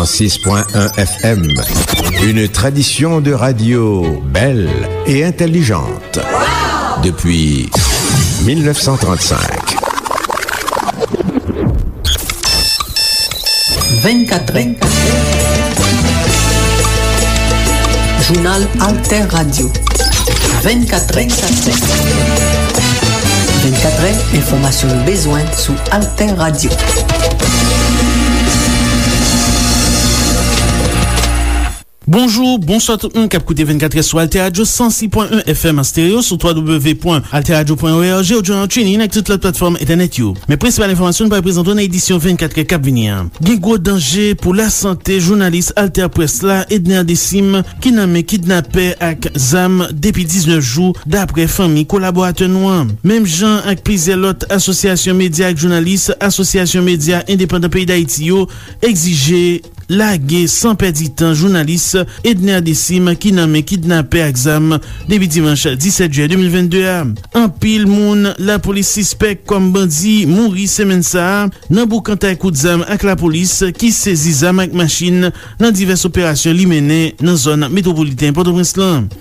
106.1 FM. Une tradition de radio belle et intelligente. Depuis 1935. 24 ans. Journal Alter Radio. 24 ans. 24 ans, information besoin sous Alter Radio. Bonjour, bonsoir tout le monde qui a écouté 24 sur Alter Radio 106.1 FM en stéréo sur www.alterradio.org ou journal training avec toute la plateforme internet you. Mes principales informations nous présentent dans l'édition 24 cap venir. Gros danger pour la santé journaliste Alter Press la Edner Dessim qui nommé kidnappé avec zam depuis 19 jours d'après famille collaborateur noir. Même gens avec plusieurs autres associations médias et journalistes, associations médias indépendants pays d'Haïti yo exigé lagué sans perdre temps journaliste Edner Dessim qui nommé kidnappé exam depuis dimanche 17 juillet 2022. En pile moun la police suspect comme bandit mouri semaine ça nan boukanta coup de zam avec la police qui saisit zam avec machine dans diverses opérations li mené dans zone métropolitaine Port-au-Prince.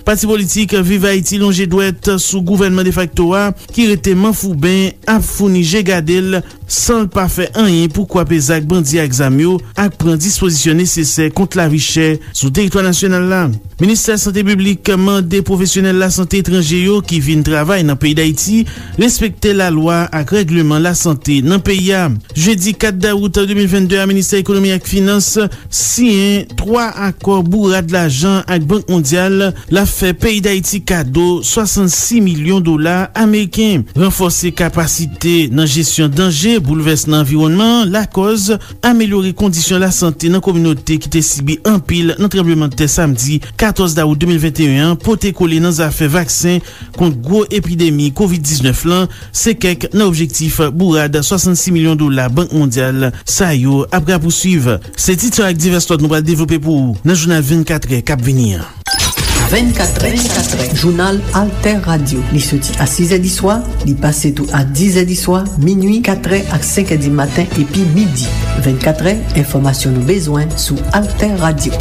Parti politique Vive Haïti longe douette sous gouvernement de facto qui était Manfoubin a fourni Gégadel sans pas faire rien pourquoi pesak bandit exam yo ak prend disposition nécessaire contre la richesse sous territoire national là. Ministère santé publique mandé professionnels la santé étranger qui viennent travailler dans pays d'Haïti respecter la loi ak règlement la santé dans pays. Jeudi 4 août 2022, le ministère économie et finance signé 3 accords bourrade l'argent avec Banque mondiale la fait pays d'Haïti cadeau 66 millions $ américains. Renforcer capacité dans gestion danger, bouleverser l'environnement, la cause améliorer conditions la santé dans communauté qui était subi en pile dans tremblement de terre samedi 14 août 2021 pour te coller dans affaire vaccin contre gros épidémie COVID-19 là, c'est quelque dans objectif bourrade 66 millions $ Banque mondiale ça yo après poursuivre. C'est titre avec divers notes nous va développer pour dans journal 24 cap venir. 24 Journal Alter Radio. Li soti à 6h du soir, li passe tout à 10h du soir, minuit, 4h à 5h du matin et puis midi. 24h, information nous besoin sous Alter Radio.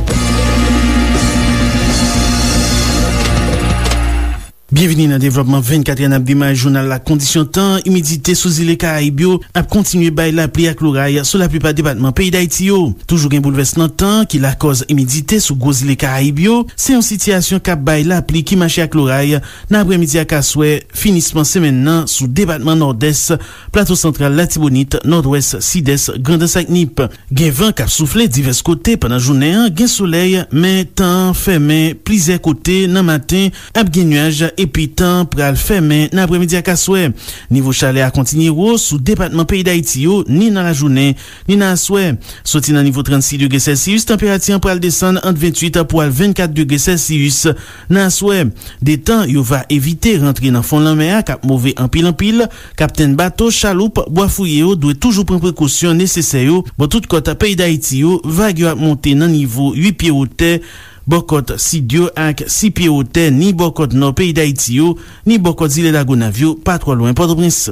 Bienvenue dans développement 24e abdima journal la condition temps humidité sous îles Caraïbes a continué bay la pluie ak l'oreille sur la plupart départements pays d'Haïti yo. Toujours un bouleversement temps qui la cause humidité sous gros îles Caraïbes yo, c'est une situation qui bay la pluie qui marche ak l'oreille dans après-midi à Kasoué, finissement semaine nan sous département nord-est, plateau central Latibonite, nord-ouest, sud-est, Grande Sac-Nip. Gen vent k'ap soufflé divers côtés pendant journée, gen soleil mais temps fermé plusieurs côtés nan matin, ap gen nuage et puis temps pral fermé dans après-midi à Kasoué. Niveau chaleur a continué sous département pays d'Haïti yo, ni dans la journée ni dans la soirée. Sorti dans niveau 36 degrés Celsius, température pral descendre entre 28 pour 24 degrés Celsius dans la soirée. Des temps yo va éviter rentrer dans fond la mer cap mauvais en pile. Capitaine bateau, chaloupe, bois fouillé yo doit toujours prendre précaution nécessaire bon toute côte pays d'Haïti yo vague yo a monter dans niveau 8 pieds au terre. Bokot Sidio ak 6 pieds au terre ni Bokot Nord pays d'Haïti yo ni Bokot Zile Lagunavio pas trop loin Port-au-Prince.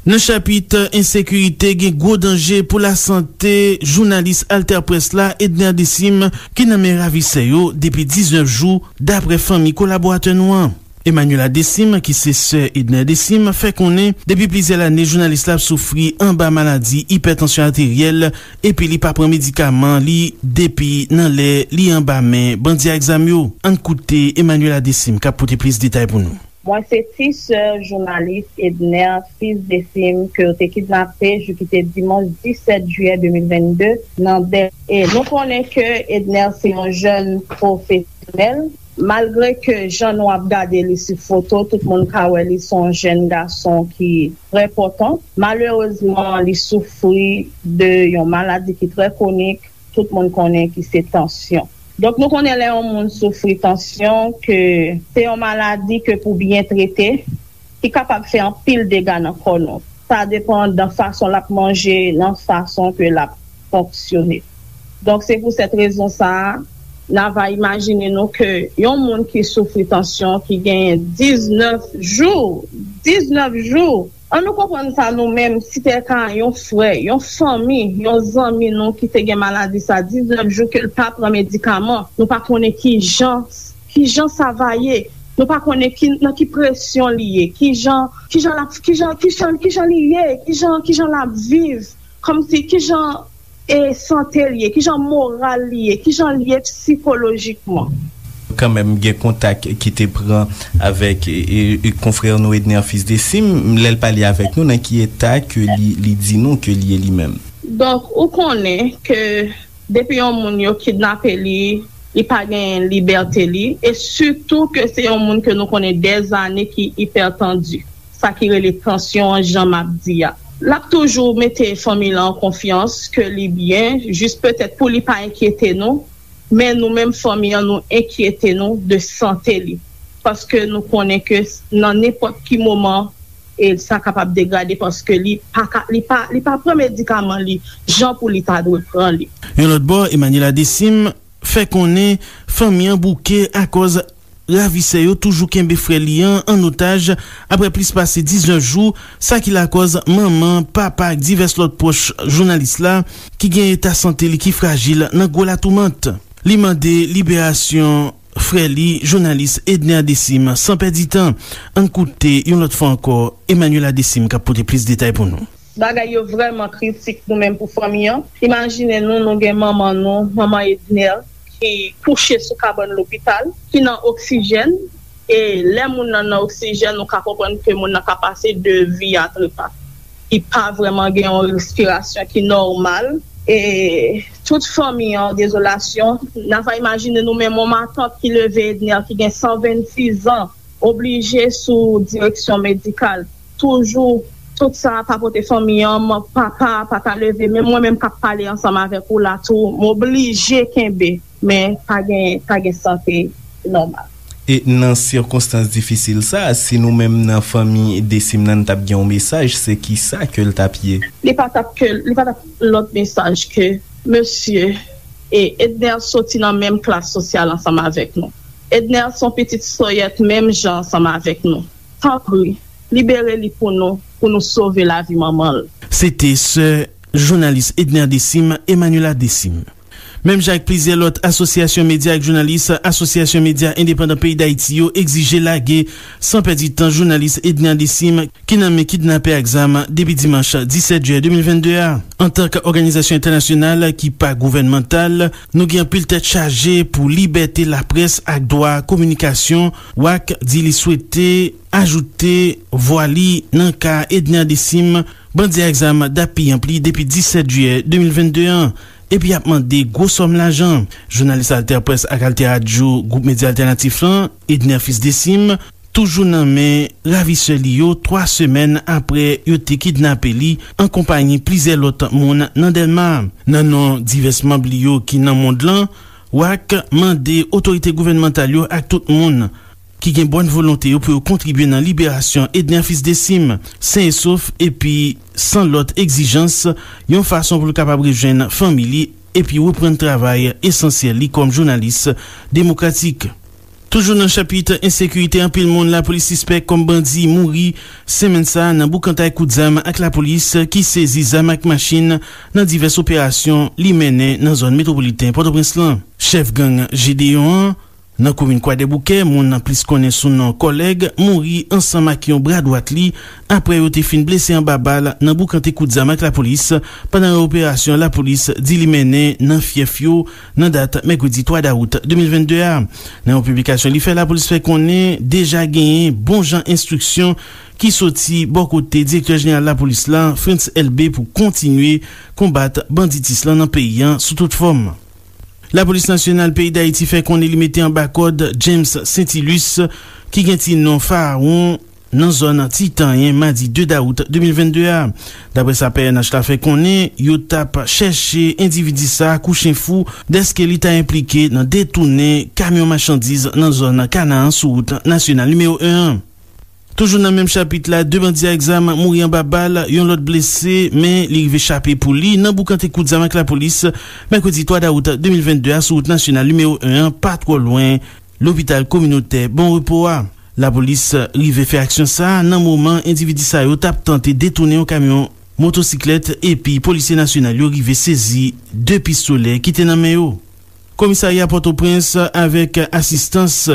Dans chapitre insécurité gen gros danger pour la santé journaliste Alter Press la Edner Dessim qui nan men ravisse yo depuis 19 jours d'après famille collaborateur noir. Emmanuel Dessim, qui c'est sœur Edner Dessim, fait connaître depuis plusieurs années journaliste la souffri en bas maladie hypertension artérielle et puis li pas prend médicament li depuis nan les li en bas main bandi exam yo. En côté Emmanuel Dessim qui a porté plus de détails pour nous. Moi, c'est sœur journaliste Edner, fils Dessim, que t'es kidnappé, je quittais dimanche 17 juillet 2022. Et nous connaissons que Edner, c'est un jeune professionnel. Malgré que Jean a regardé les photos, tout le monde a vu son jeune garçon qui est très important. Malheureusement, il souffre de une maladie qui est très chronique. Tout le monde connaît qui c'est tension. Donc, nous connaissons les gens qui souffrent de tension, que c'est une maladie que pour bien traiter, qui est capable de faire un pile de dégâts dans le corps. Ça dépend de la façon de manger, de la façon que la fonctionner. Donc, c'est pour cette raison ça. Là, va imaginer nous que y a un monde qui souffre de tension qui gagne 19 jours An nou kompon sa nou menm, si te kan yon frè, yon fami, yon zami nou ki te gen maladi sa 19 jou ke l pa pran medikaman, nou pa konen ki jan sa vaye, nou pa konen ki presyon liye, ki jan liye, ki jan la vive, kom si ki jan santé liye, ki jan moral liye, ki jan liye psikologikman. Quand même gen kontak ki te pran avek konfrère nou Edner Fils Dessim, lèl pali avek nou nan ki etat ke li di nou ke liye li men. Donc, ou konen ke depi yon moun yo kidnape li pa gen liberté li, et surtout ke se yon moun ke nou konen des anè ki hypertendu. Sa ki re le tension Jean Mabdia. Lap toujou mette fami la en konfians ke li bien, juste peut-être pou li pa enkyete nou, men nou menm fami an nou enkyete nou de santé li. Paske nou konen ke nan nepot ki moman el sa kapab degade paske li pa pran medikaman li, jan pou li ta dwe pran li. Yon lot bo, Emmanuela Dessim, fe konen fami an bouke a koz la vise yo toujou kenbe frè liyan an otaj apre plis pase 19 jou, sa ki la koz maman, papa ak divers lot poch jounalist la ki gen etat santé li ki fragil nan gwo la toumante. Li mande liberasyon frè li, jounalist Edner Dessim, san perdi tan. An koute yon lot fwa ankor, Emmanuela Dessim kap pote plis detay pou nou. Bagay yo vreman kritik nou men pou famiyan. Imagine nou gen maman Edner, ki kouche sou kabon l'opital, ki nan oksijen, e le moun nan oksijen nou ka kompon ke moun nan ka pase de vi atre pa. Ki pa vreman gen yon respiration ki normal. Et toute famille en désolation, n'a pas imaginé nous-mêmes mon matin qui levait Edner qui gagne 126 ans, obligé sous direction médicale. Toujours, tout ça, papoter famille, mon papa levé, même moi-même qui parler ensemble avec ou là tout, m'obligé kembe, mais pas gain santé normale. Et nan circonstances difficiles ça, si nous-mêmes nan famille Dessim nan tap gen un message, c'est qui ça que le tapye? Li pa tap l'autre message que monsieur et Edner sorti dans même classe sociale ensemble avec nous. Edner son petite soyette même gens ensemble avec nous. Tant pis, libérez-les pour nous sauver la vie maman. C'était ce journaliste Edner Dessim, Emmanuela Dessim. Même Jacques Plizier, l'autre association média ak journaliste, association média indépendant pays d'Haïti yo exige lage sans perdre temps journaliste Edner Dessim qui nan men kidnappé exam depuis dimanche 17 juillet 2022. En tant qu'organisation internationale qui pas gouvernementale, nous gen pile tête chargée pour liberté la presse ak droit communication wak di li souhaité ajouter voili nan ka Edner Dessim bandi exam d'api ampli depuis 17 juillet 2021. Et puis a demandé gros somme l'argent. Journaliste Alter Presse ak Alter Radio, groupe média alternatif lan, Edner Fils Dessim, toujours nan men ravisse li yo 3 semaines après yo te kidnappé li en compagnie plusieurs l'autre moun nan Delma. Nan non divers membres li yo ki nan monde lan, wak mande autorité gouvernementale yo ak tout moun qui gen bonne volonté pour contribuer dans libération Edner Fils Dessim, sain et sauf et puis sans l'autre exigence, yon façon pour le capable rejoindre famille et puis reprendre travail essentiel li comme journaliste démocratique. Toujours dans le chapitre insécurité en pile monde, la police suspect comme bandi mouri semaine ça dans Boukantay Koudzam avec la police qui saisit zam ak machine dans diverses opérations li mené dans zone métropolitaine Port-au-Prince lan. Chef gang Gédéon nan commune Kwa-des-Bouquets, moun nan plis konnen son nan collègue mouri ensemble ak yon bras droit li après yo te fin blessé en babal nan Boukantay Koudzam ak la police pendant l'opération la police di li mené nan fief yo nan date mercredi 3 août 2022. Nan publication li fait la police fait konnen déjà gagné bon jan instruction qui sorti bon côté directeur général la police là France LB pour continuer combattre banditisme dans pays sous toute forme. La police nationale pays d'Haïti fait qu'on est limité en bas code James Saint-Ilus qui gen non Pharaon dans zone Titanien mardi 2 août 2022. D'après sa PNH la fait qu'on est yo tap chercher individu ça couché fou deske li ta impliqué dans détourner camion marchandises dans zone Canaan sur route nationale numéro 1. Toujours dans le même chapitre là, 2 bandits à examen mouri en babal, yon l'autre blessé mais li rive échappé pour lui nan Boukantay Koudzam avec la police mercredi 3 août 2022 sur route nationale numéro 1 pas trop loin l'hôpital communautaire Bon Repos. La polis rive fè aksyon sa nan mouman individi sa yo tap tante detourner un kamyon motosiklet epi polisye nasyonal yo rive sezi 2 pistolet ki te nan men yo. Komisariya Port-au-Prince avek asistans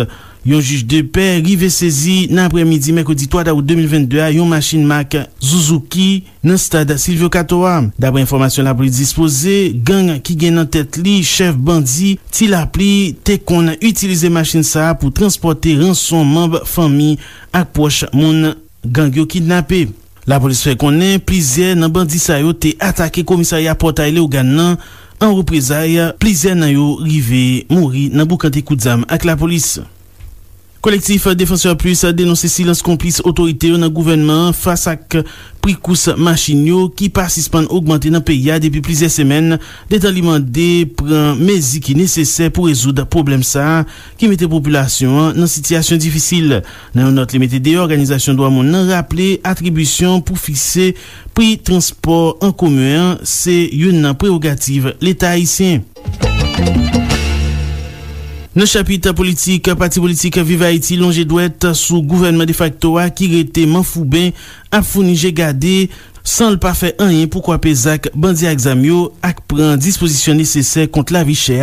yon juge de paix rive sezi nan apremidi mercredi 3 août 2022 yon machine Mack Suzuki nan stade Silvio Katoa. D'abre informasyon la polis dispose, gang ki gen nan tèt li chef bandi ti la pli te kon utilize machine sa pou transporte ranson mamb fami ak poche moun gang yo kidnappé. La polis fè konnen plizye nan bandi sa yo te atake komisariya Port-Aile ou gan nan en représailles, plizye nan yo rive mouri nan boukante koudzam ak la polis. Kolektif Défenseur Plus denonse silans komplis otorite yo nan gouvernement fas ak prikous machin yo ki pasispan augmente nan peya depi plizye semen, detan li mande pran mezi ki nesesè pou rezoud problem sa ki mette populasyon nan sityasyon difisil. Nan yon not li mette de organizasyon do amon nan rappele atribusyon pou fikse pri transport en komuen, se yon nan prerogative l'Etat haïtien. Nan chapit politik, parti politik Vive Haïti longe dwet sou gouvernement de facto ki rete manfouben ap founije gade san l pa fe anyen pou kwape zak bandi a exam yo ak pran disposisyon nesesè kont la vi chè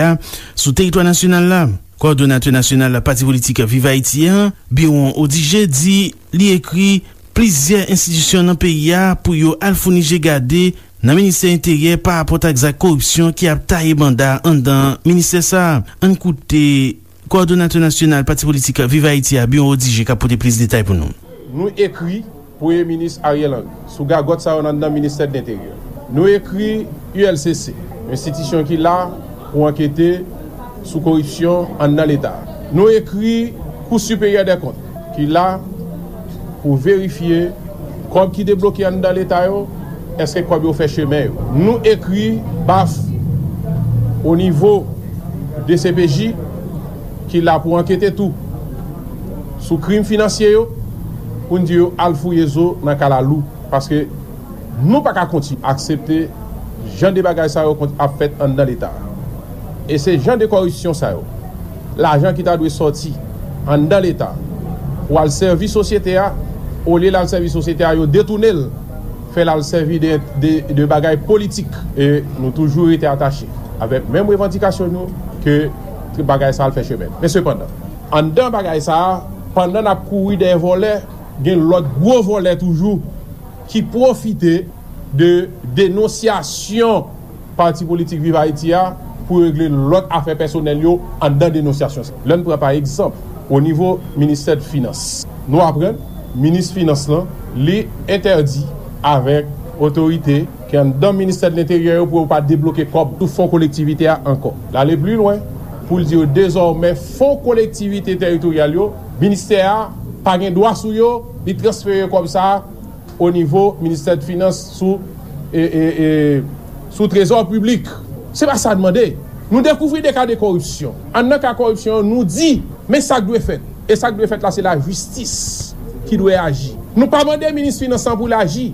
sou teritwa nasyonal la. Koordinateur nasyonal parti politik Vive Haïti Biron Odige di li ekri plizye institisyon nan peyi pou yo al founije gade nan Ministère Intérieur par rapport ak zak korupsyon ki ap taye banda an dan Ministère sa. An koute Koordinateur nasyonal parti politik Vive Haïti Biron Odige kapote plis detay pou nou. Nou ekri Pouye Ministre Ariel Henry sou gagot sa an dan Ministère d'Intérieur. Nou ekri ULCC, institisyon ki la pou ankete sou korupsyon an dan l'Etat. Nou ekri Cour supérieure des comptes ki la pou verifiye kom ki debloke an dan l'Etat yo, eske kwa bi ou fè chemè yo. Nou ekri BAF au niveau de CPJ ki la pou ankete tout sou krim financier yo pou ndi yo al fouye zo nan kalalou, paske nou pa ka konti aksepte jan de bagay sa yo ap fèt an dan l'Etat. E se jan de korupsyon sa yo, l'ajan ki ta dwe sorti an dan l'Etat ou al servi sosyete a, ou li la al servi sosyete a yo detounel fè la al servi de bagay politik. E nou toujou ete atache avèk mèm revendikasyon nou ke bagay sa al fè chemen. Men sepandan, an dan bagay sa, pandan ap kouri de volè, gen lot gwo volè toujou ki profite de denosyasyon parti politik Vive Haïti pou regle lot afè personel yo an dan denosyasyon. Lè nou pre par exemple, au niveau Ministère de Finance. Nou apren, Ministre Finance lan, li interdi avèk otorite ki an dan Ministère de l'Intérieur pou pa débloquer kop tout fonds collectivité ankon. La le plus loin, pou l'di yo désormais fonds collectivité territorial yo, Ministère pa gen doa sou yo, li transféré kom sa au niveau Ministère de Finance sou trésor public. Se pa sa demande. Nou dekouvri de ka de korupsyon. An nan ka korupsyon nou di, men sak dwe fèt. E sak dwe fèt la, se la justice ki dwe agi. Nou pa mande Ministre Finance pou l'agi.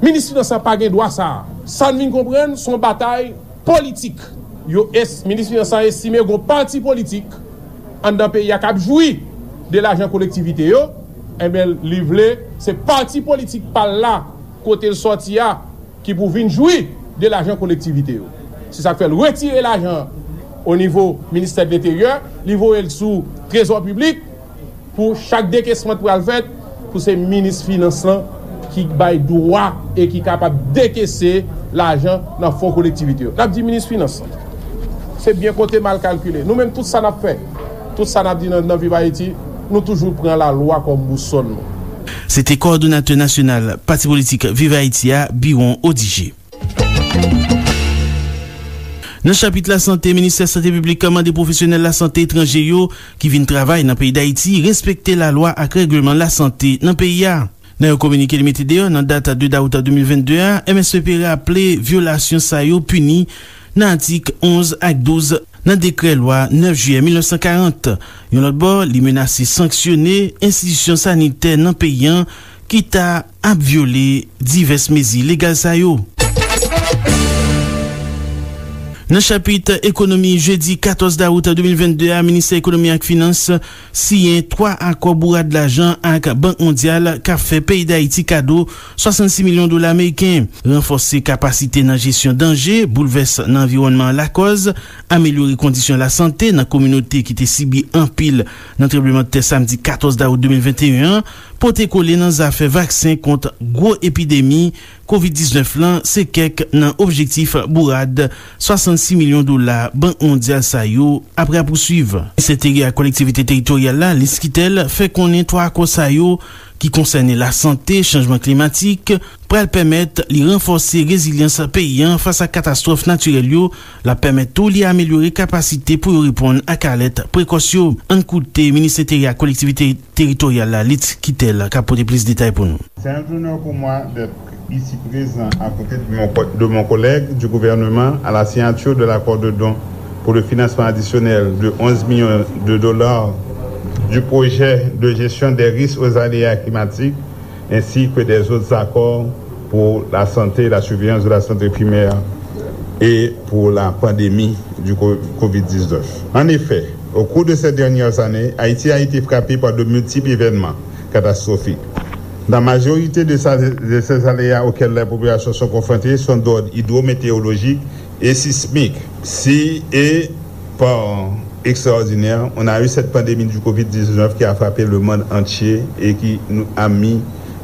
Ministre Finance pa gen doa sa. San vin kompren son batay politik. Ministre Finance estime gon parti politik an dan peyi ak ap joui de l'ajan kolektivite yo, enbel livle, se parti politik pal la, kote l sorti ya, ki pou vin joui de l'ajan kolektivite yo. Se sa fèl retire l'ajan au niveau Ministère de l'Intérieur, livre el sou trésor public, pou chak dekesman pou al fèt, pou se Ministre Finance lan, ki bay droit e ki kapab dekesse l'ajan nan fond kolektivite yo. Nap di Ministre Finance, se bien kote mal kalkule. Nou men tout sa nap fè, tout sa nap di nan Vive Haïti, nou toujou pren la loi kom mousson. C'était coordonnateur national parti politique Vive Haïti Biron Odige. Nan chapit la santé, Ministère Santé Publique mande professionnel la santé étranger yo ki vin travay nan pays d'Haïti respekte la loi ak règlement la santé nan pays ya. Nan yo komunike li mette deyo nan date 2 août 2022, MSPP rappele violasyon sa yo puni nan article 11 ak 12 nan dekret loi 9 juillet 1940. Yon lot bo li menase sanksyone institisyon sanite nan peyan ki ta ap viole divers mezi legal sa yo. Nan chapit ekonomi, jeudi 14 daout 2022, a Ministère Ekonomi ak Finance siyen 3 akor bourad l'ajan ak Bank Mondial ka fe peyi d'Haïti kado $66 milyon Ameriken. Renforse kapasite nan gestion danger, bouleves nan environnement la koz, ameliori kondisyon la santé nan komunote ki te sibi an pil nan tremblement de terre samedi 14 daout 2021, pote kole nan zafè vaksin kont gros epidemi COVID-19 lan, se kek nan objektif bourad $66 milyon Bank Mondial sa yo apre a poursuive. Sekretari a kolektivite teritorial la, Liskitel, fe konen 3 akor sa yo ki konserne la santé, changement klimatik, pral permet li renforser résilience paysan face a katastrofe naturel yo, la permet tou li ameliori kapasite pou yo ripon ak alet prekosyo. An koute, Sekretari a kolektivite teritorial la, Liskitel, kapote plis detay pou nou. C'est un honneur pour moi d'être ici présent à côté de mon collègue du gouvernement à la signature de l'accord de don pour le financement additionnel de $11 millions du projet de gestion des risques aux aléas climatiques ainsi que des autres accords pour la santé et la surveillance de la santé primaire et pour la pandémie du COVID-19. En effet, au cours de ces dernières années, Haïti a été frappé par de multiples événements catastrophiques. La majorité de ces aléas auxquels les populations sont confrontées sont d'ordre hydrométéorologique et sismique. Si et par extraordinaire, on a eu cette pandémie du COVID-19 qui a frappé le monde entier et qui nous a mis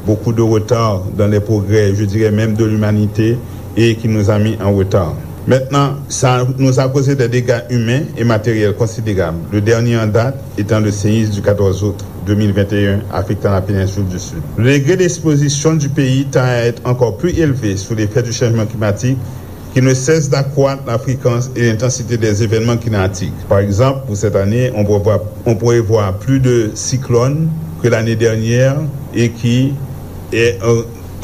beaucoup de retard dans les progrès, je dirais même de l'humanité, et qui nous a mis en retard. Maintenant, ça nous a causé des dégâts humains et matériels considérables. Le dernier en date étant le séisme du 14 août 2021 affectant la péninsule du Sud. Le degré d'exposition du pays tend à être encore plus élevé sous l'effet du changement climatique qui ne cesse d'accroître la fréquence et l'intensité des événements climatiques. Par exemple, pour cette année, on pourrait voir plus de cyclones que l'année dernière et qui est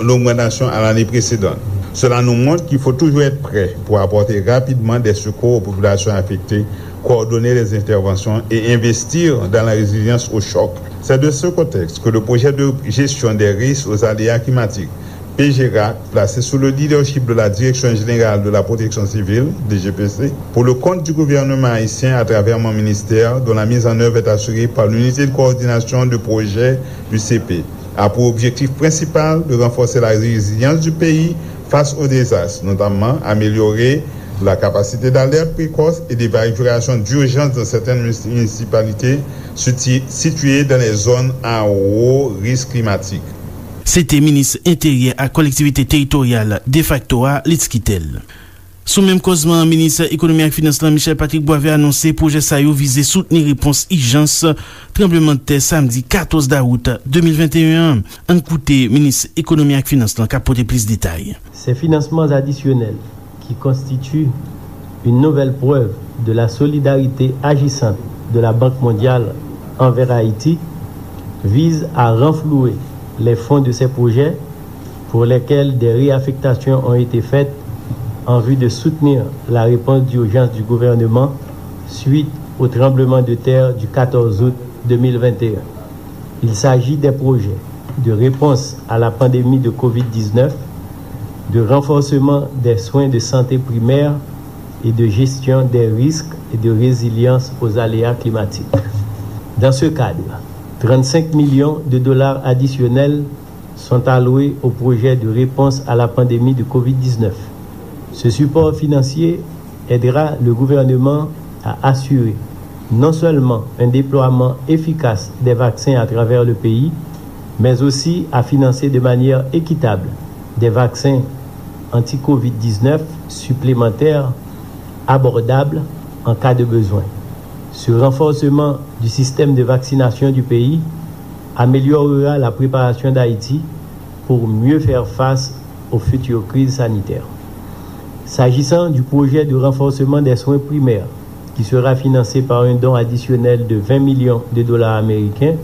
en augmentation à l'année précédente. Cela nous montre qu'il faut toujours être prêt pour apporter rapidement des secours aux populations affectées, coordonner les interventions et investir dans la résilience au choc. C'est de ce contexte que le projet de gestion des risques aux aléas climatiques, PGRAC, placé sous le leadership de la Direction générale de la protection civile, DGPC, pour le compte du gouvernement haïtien à travers mon ministère, dont la mise en œuvre est assurée par l'unité de coordination de projet du CP, a pour objectif principal de renforcer la résilience du pays face aux désastres, notamment améliorer la capacité d'alerte précoce et d'évacuation d'urgence dans certaines municipalités situées dans les zones à haut risque climatique. C'était ministre intérieur à collectivité territoriale de facto à Liskitel. Sous même causement, ministre économie et finance Michel Patrick Boisvert a annoncé projet Sayo visé soutenir réponse urgence tremblement de terre samedi 14 d'août 2021. En côté, ministre économie et finance qui apporte plus de détails. Ces financements additionnels qui constituent une nouvelle preuve de la solidarité agissante de la Banque mondiale envers Haïti visent à renflouer les fonds de ces projets pour lesquels des réaffectations ont été faites en vue de soutenir la réponse d'urgence du gouvernement suite au tremblement de terre du 14 août 2021. Il s'agit des projets de réponse à la pandémie de COVID-19, de renforcement des soins de santé primaire et de gestion des risques et de résilience aux aléas climatiques. Dans ce cadre, $35 millions additionnels sont alloués au projet de réponse à la pandémie de COVID-19. Ce support financier aidera le gouvernement à assurer non seulement un déploiement efficace des vaccins à travers le pays, mais aussi à financer de manière équitable des vaccins anti-COVID-19 supplémentaires abordables en cas de besoin. Ce renforcement du système de vaccination du pays améliorera la préparation d'Haïti pour mieux faire face aux futures crises sanitaires. S'agissant du projet de renforcement des soins primaires, qui sera financé par un don additionnel de $20 millions américains,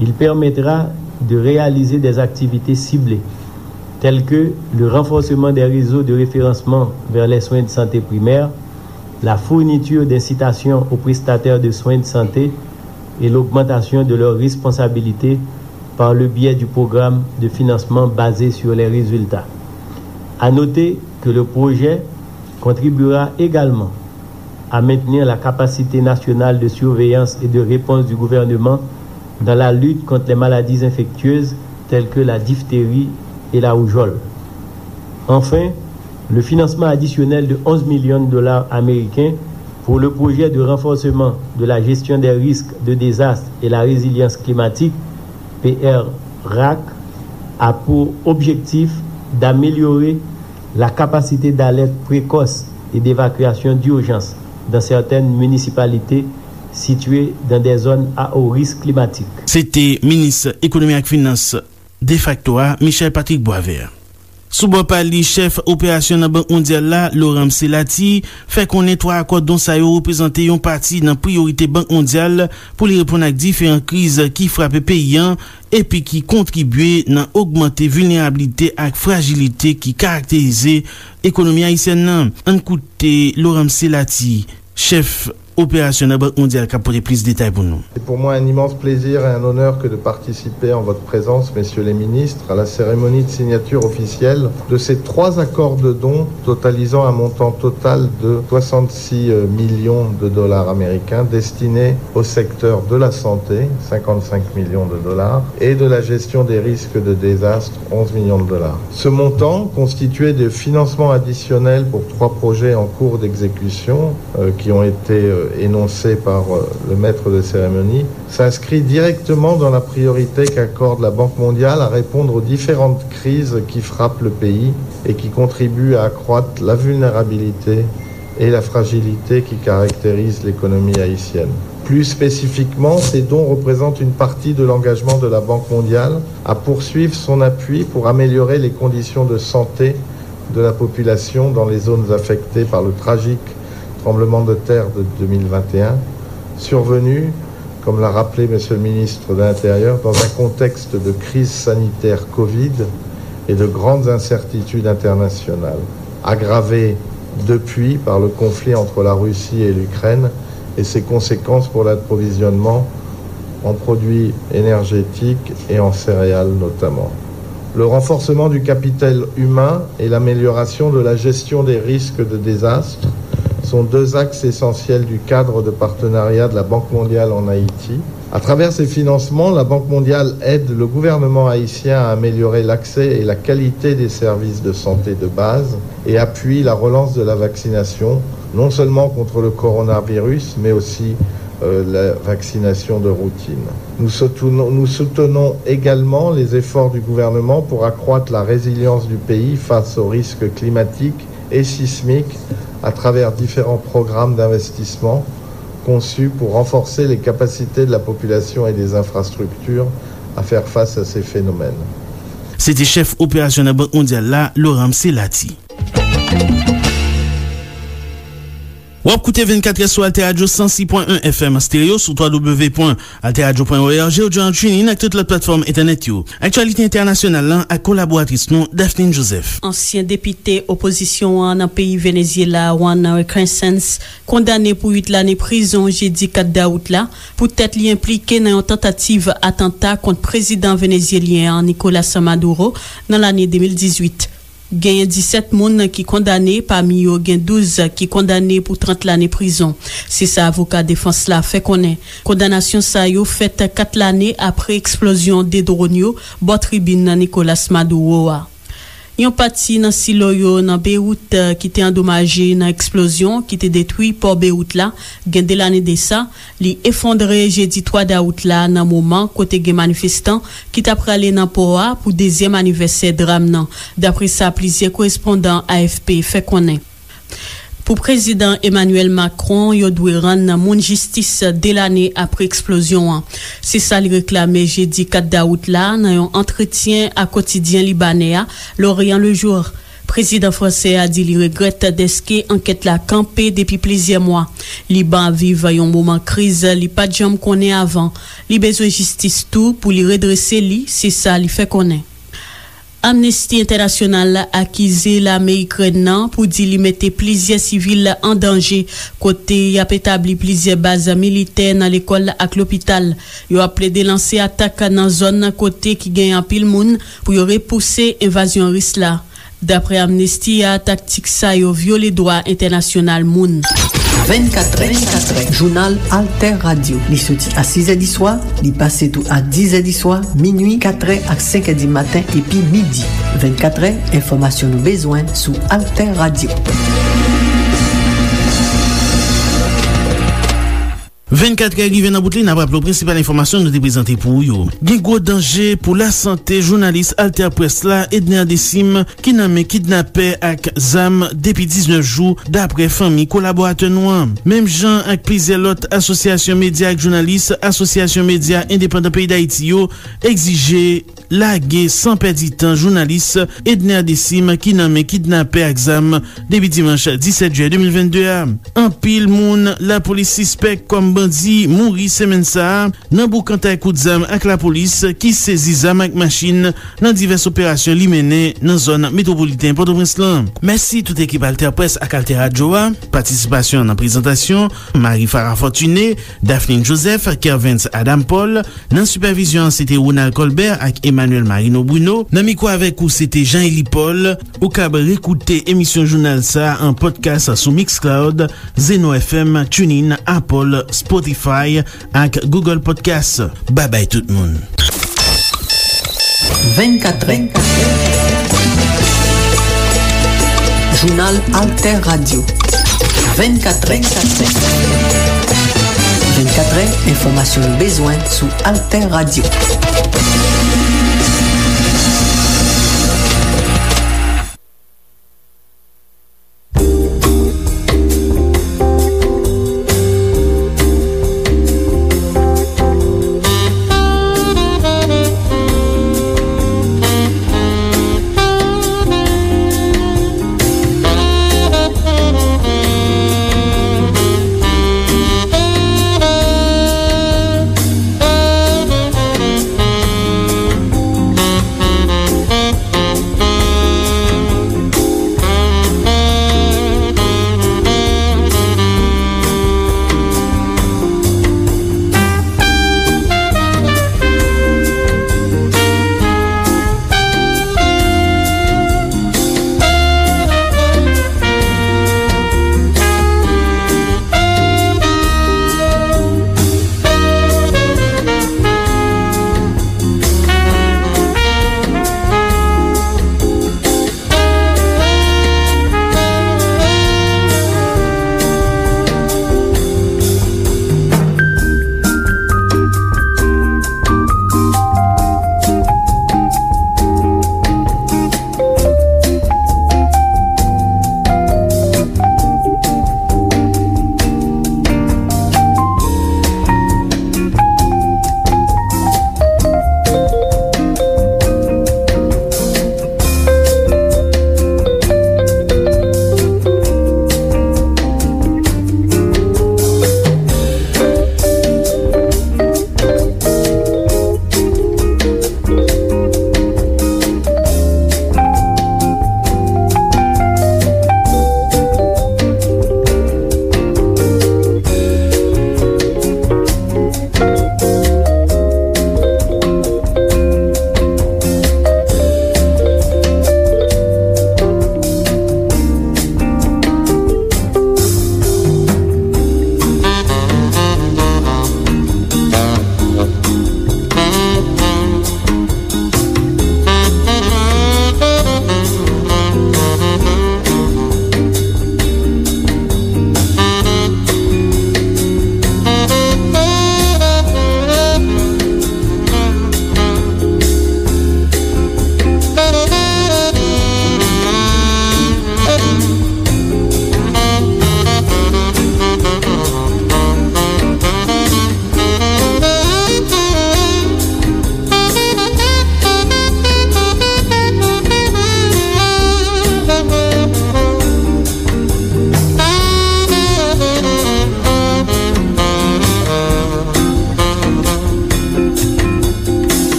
il permettra de réaliser des activités ciblées, telles que le renforcement des réseaux de référencement vers les soins de santé primaires, la fourniture d'incitations aux prestataires de soins de santé et l'augmentation de leurs responsabilités par le biais du programme de financement basé sur les résultats. À noter que le projet contribuera également à maintenir la capacité nationale de surveillance et de réponse du gouvernement dans la lutte contre les maladies infectieuses telles que la diphtérie et la rougeole. Enfin, le financement additionnel de 11 millions de dollars américains pour le projet de renforcement de la gestion des risques de désastre et la résilience climatique, PR-RAC, a pour objectif d'améliorer la capacité d'alerte précoce et d'évacuation d'urgence dans certaines municipalités situées dans des zones à haut risque climatique. C'était ministre économie et finance de facto Michel Patrick Boisvert. Soubo pali chef opération nan Banque Mondiale la, Laurent Selati, fait connaître trois accords dont ça yo représente yon parti dans priorité Banque Mondiale pour les répondre à différentes crises qui frappent pays et puis qui contribuent dans augmenter vulnérabilité et fragilité qui caractérise l'économie haïtienne. On écoute Laurent Selati, chef opération de Banque Mondiale, qui a porté plus de détails pour nous. C'est pour moi un immense plaisir et un honneur que de participer en votre présence, messieurs les ministres, à la cérémonie de signature officielle de ces 3 accords de dons totalisant un montant total de 66 millions de dollars américains destinés au secteur de la santé, 55 millions de dollars, et de la gestion des risques de désastre, 11 millions de dollars. Ce montant, constitué de financements additionnels pour 3 projets en cours d'exécution qui ont été énoncé par le maître de cérémonie, s'inscrit directement dans la priorité qu'accorde la Banque mondiale à répondre aux différentes crises qui frappent le pays et qui contribuent à accroître la vulnérabilité et la fragilité qui caractérisent l'économie haïtienne. Plus spécifiquement, ces dons représentent une partie de l'engagement de la Banque mondiale à poursuivre son appui pour améliorer les conditions de santé de la population dans les zones affectées par le tragique tremblement de terre de 2021, survenu, comme l'a rappelé Monsieur le ministre de l'Intérieur, dans un contexte de crise sanitaire Covid et de grandes incertitudes internationales, aggravé depuis par le conflit entre la Russie et l'Ukraine et ses conséquences pour l'approvisionnement en produits énergétiques et en céréales notamment. Le renforcement du capital humain et l'amélioration de la gestion des risques de désastre sont 2 axes essentiels du cadre de partenariat de la Banque mondiale en Haïti. À travers ces financements, la Banque mondiale aide le gouvernement haïtien à améliorer l'accès et la qualité des services de santé de base et appuie la relance de la vaccination, non seulement contre le coronavirus, mais aussi la vaccination de routine. Nous soutenons également les efforts du gouvernement pour accroître la résilience du pays face aux risques climatiques et sismiques à travers différents programmes d'investissement conçus pour renforcer les capacités de la population et des infrastructures à faire face à ces phénomènes. C'était chef opération de la Banque mondiale là, Laurent Selati. Wap koute 24 sur Alter Radio 106.1 FM stéréo sur www.alterradio.org ou journal TuneIn ak tout la plateforme internet yo. Actualité internationale lan ak collaboratrice nou Daphne Joseph. Ancien député opposition nan pays Venezuela Juan Requesens condamné pour 8 l'année prison jeudi 4 août là pour tête li impliqué dans une tentative attentat contre président vénézuélien Nicolás Maduro dans l'année 2018. Gen 17 moun qui condamné, parmi yo gen 12 qui condamné pour 30 l'année prison. C'est ça avocat défense là fait connaît. Condamnation ça yo fait 4 l'année après explosion des drones yo, bo tribune Nicolás Maduro. Yon parti dans silo yo dans Beyrouth qui était endommagé dans explosion qui était détruit port Beyrouth là gen de l'année de ça li effondré jeudi 3 août là dans moment côté gen manifestant qui t'a pralé dans port pour deuxième anniversaire drame nan d'après ça plusieurs correspondants AFP fait connaître. Pour président Emmanuel Macron, yo dwe rendre moun justice dès l'année après explosion. C'est ça li réclamé jeudi 4 août là dans un entretien à quotidien libanais L'Orient le jour. Président français a dit li regrette deske enquête la campé depuis plusieurs mois. Liban vive un moment crise li pas jam connaît avant. Li besoin justice tout pour li redresser li, c'est ça li fait connaît. Amnesty International a accusé l'Américaine pour dire li mette plusieurs civils en danger côté y a établi plusieurs bases militaires dans l'école ak l'hôpital. Yo a plaidé lancer attaque dans zone côté qui gagne en pile moun pour y repousser invasion russe là. Dapre Amnesty, taktik sa yo viole droit international moun. 24è, jounal Alter Radio. Li soti a 6è di soir, li pase tou a 10è di soir, minuit, 4è ak 5è di matin, epi midi. 24è, informasyon nou bezwen sou Alter Radio. 24 rive nan bout li nan prap lo prinsipal informasyon nou te prezante pou yo. Gen gwo danje pou la sante jounalist Alter Press la Edner Desim ki nan men kidnapè ak zam depi 19 jou dapre fami kolaboratè nouan. Mem jan ak plize lot asosyasyon media ak jounalist, asosyasyon media indépendant peyi d'Haïti yo exige lage san perdi tan jounalist Edner Desim ki nan men kidnapè ak zam depi dimanche 17 juye 2022. An pil moun la polis suspect kom bandi mouri semen sa nan bou kantay kout zam ak la polis ki sezi zam ak machin nan divers operasyon li mene nan zon metropolitain Port-au-Prince lan. Mersi tout ekip Alter Press ak Alter Radio. Participasyon nan prezentasyon Marie Farah Fortuné, Daphne Joseph, Kervance Adam Paul. Nan supervision c'était Ronald Colbert ak Emmanuel Marino Bruno. Nan miko avek ou c'était Jean-Élie Paul. Ou kab rekoute emisyon journal sa en podcast sou Mixcloud, Zeno FM, TuneIn, Apple, Spotify ak Google Podcast. Bye bye tout moun. 24è, jounal Alter Radio. 24è, informasyon bezwen sou Alter Radio.